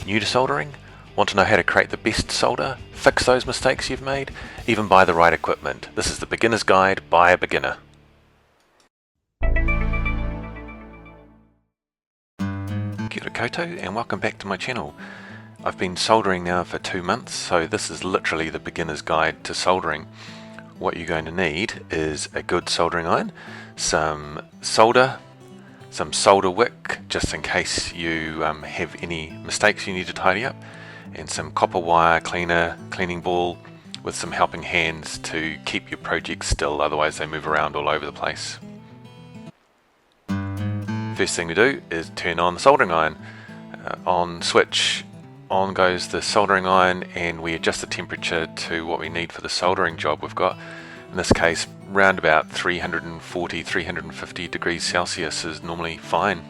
New to soldering? Want to know how to create the best solder, fix those mistakes you've made, even buy the right equipment? This is the Beginner's Guide by a Beginner. Kia ora koutou and welcome back to my channel. I've been soldering now for 2 months, so this is literally the Beginner's Guide to soldering. What you're going to need is a good soldering iron, some solder, some solder wick just in case you have any mistakes you need to tidy up, and some copper wire cleaner, cleaning ball with some helping hands to keep your projects still, otherwise they move around all over the place. First thing we do is turn on the soldering iron. On switch, on goes the soldering iron, and we adjust the temperature to what we need for the soldering job we've got. In this case, round about 340-350 degrees Celsius is normally fine.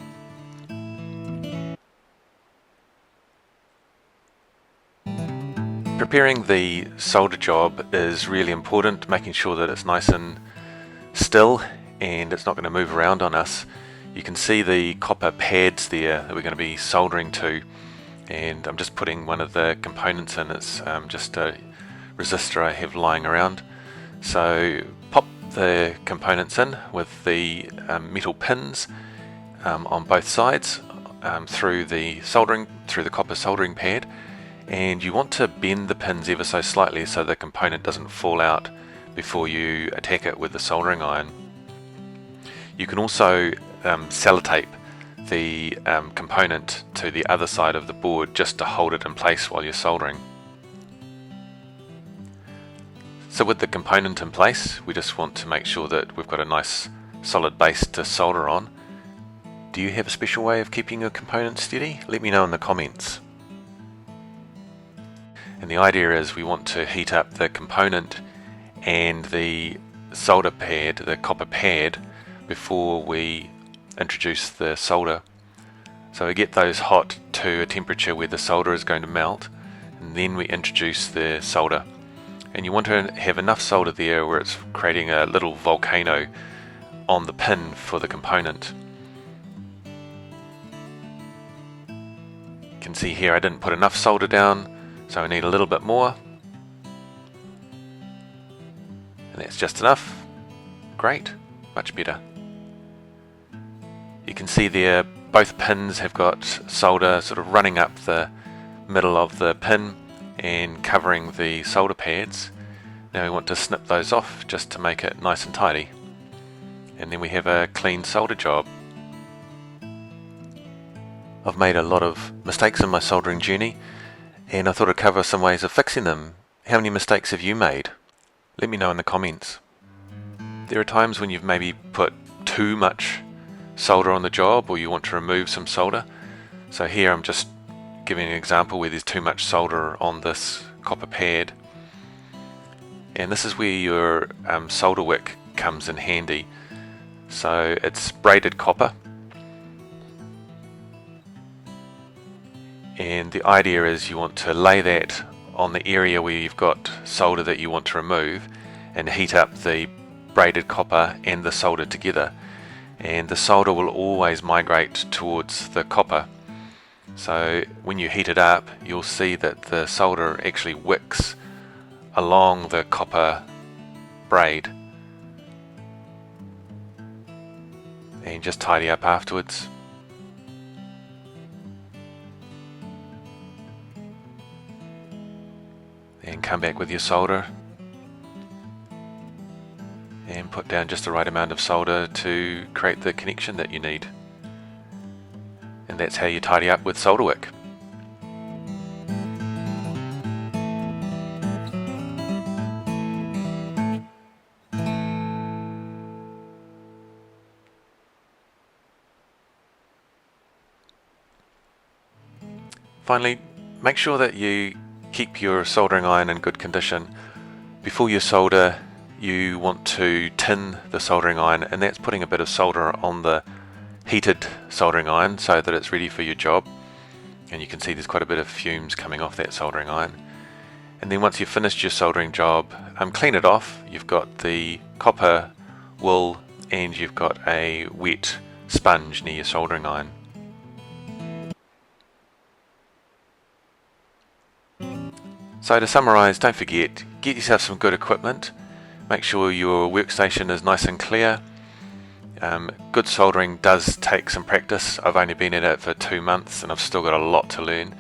Preparing the solder job is really important, making sure that it's nice and still and it's not going to move around on us. You can see the copper pads there that we're going to be soldering to, and I'm just putting one of the components in. It's just a resistor I have lying around. So pop the components in with the metal pins on both sides through the copper soldering pad, and you want to bend the pins ever so slightly so the component doesn't fall out before you attack it with the soldering iron. You can also sellotape the component to the other side of the board just to hold it in place while you're soldering. So with the component in place, we just want to make sure that we've got a nice solid base to solder on. Do you have a special way of keeping your component steady? Let me know in the comments. And the idea is we want to heat up the component and the solder pad, the copper pad, before we introduce the solder. So we get those hot to a temperature where the solder is going to melt, and then we introduce the solder. And you want to have enough solder there where it's creating a little volcano on the pin for the component. You can see here I didn't put enough solder down, so I need a little bit more. And that's just enough. Great, much better. You can see there both pins have got solder sort of running up the middle of the pin and covering the solder pads. Now we want to snip those off just to make it nice and tidy, and then we have a clean solder job. I've made a lot of mistakes in my soldering journey, and I thought I'd cover some ways of fixing them. How many mistakes have you made? Let me know in the comments. There are times when you've maybe put too much solder on the job, or you want to remove some solder. So here I'm just giving an example where there's too much solder on this copper pad, and this is where your solder wick comes in handy. So it's braided copper, and the idea is you want to lay that on the area where you've got solder that you want to remove and heat up the braided copper and the solder together, and the solder will always migrate towards the copper. So when you heat it up, you'll see that the solder actually wicks along the copper braid, and just tidy up afterwards. And come back with your solder and put down just the right amount of solder to create the connection that you need. And that's how you tidy up with solder wick. Finally, make sure that you keep your soldering iron in good condition. Before you solder, you want to tin the soldering iron, and that's putting a bit of solder on the heated soldering iron so that it's ready for your job. And you can see there's quite a bit of fumes coming off that soldering iron. And then once you've finished your soldering job, clean it off. You've got the copper wool and you've got a wet sponge near your soldering iron. So to summarise, don't forget, get yourself some good equipment, make sure your workstation is nice and clear. Good soldering does take some practice. I've only been at it for 2 months and I've still got a lot to learn.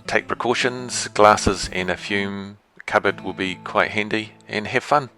Take precautions, glasses and a fume cupboard will be quite handy, and have fun.